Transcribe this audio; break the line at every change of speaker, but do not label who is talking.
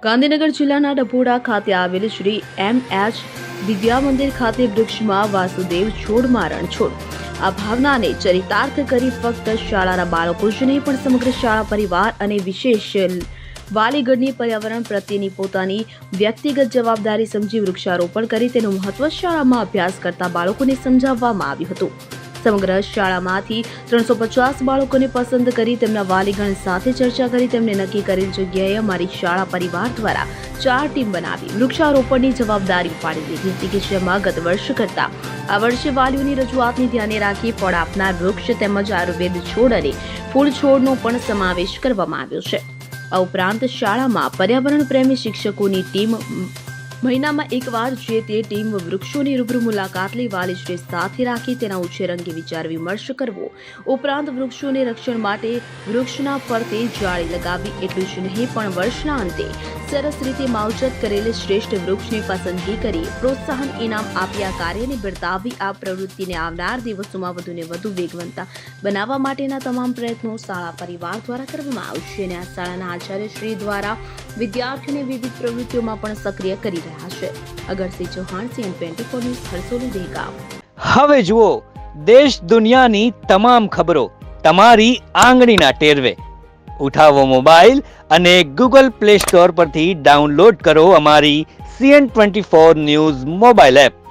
ગાંધીનગર જિલ્લાના ડભોડા ખાતે આવેલ શ્રી એમ.એચ. વિદ્યા મંદિર ખાતે વૃક્ષમાં વાસુદેવ છોડ મારણ છોડ આ ભાવનાને ચરિતાર્થ કરી ફક્ત શાળાના બાળકો જ નહીં પણ સમગ્ર શાળા પરિવાર અને વિશેષ વાલીગણની પર્યાવરણ પ્રત્યેની પોતાની વ્યક્તિગત જવાબદારી સમજી વૃક્ષારોપણ કરી તેનું મહત્વ શાળામાં અભ્યાસ કરતા બાળકોને સમજાવવામાં આવ્યું હતું. સમગ્ર શાળામાંથી 350 બાળકોને પસંદ કરી તેમના વાલીગણ સાથે ચર્ચા કરી તેમને નક્કી કરેલ જગ્યાએ અમારી શાળા પરિવાર દ્વારા 4 ટીમ બનાવી વૃક્ષારોપણની જવાબદારી ઉપાડી લીધી હતી કે જેમાં ગત વર્ષ કરતા આ વર્ષે વાલીઓની રજૂઆતને ધ્યાને રાખી ફળ આપનાર વૃક્ષ તેમજ આયુર્વેદ છોડ અને ફૂલ છોડનો પણ સમાવેશ કરવામાં આવ્યો છે. આ ઉપરાંત શાળામાં પર્યાવરણ પ્રેમી શિક્ષકોની ટીમ મહિનામાં એકવાર જે તે ટીમ વૃક્ષોની રૂબરૂ મુલાકાત લઈ વાલીશ્રી સાથે રાખી તેના ઉછેર અંગે વિચાર વિમર્શ કરવો ઉપરાંત વૃક્ષોને રક્ષણ માટે વૃક્ષના ફરતે જાળી લગાવવી એટલું જ નહીં પણ વર્ષના અંતે સરસ રીતે માવજત કરેલ શ્રેષ્ઠ વૃક્ષની પસંદગી કરી પ્રોત્સાહન ઇનામ આપી આ કાર્યને બિરદાવી આ પ્રવૃત્તિને આવનાર દિવસોમાં વધુને વધુ વેગવંતા બનાવવા માટેના તમામ પ્રયત્નો શાળા પરિવાર દ્વારા કરવામાં આવશે અને આ શાળાના આચાર્યશ્રી દ્વારા વિદ્યાર્થીઓને વિવિધ પ્રવૃત્તિઓમાં પણ સક્રિય કરી રહ્યા છે. Agarsinh Chauhan, CN24 news, Harsoli Dehgam.
હવે જુઓ દેશ દુનિયાની તમામ ખબરો તમારી આંગળીના ટેરવે. ઉઠાવો મોબાઈલ અને Google Play Store પરથી ડાઉનલોડ કરો અમારી CN24 ન્યૂઝ મોબાઈલ એપ.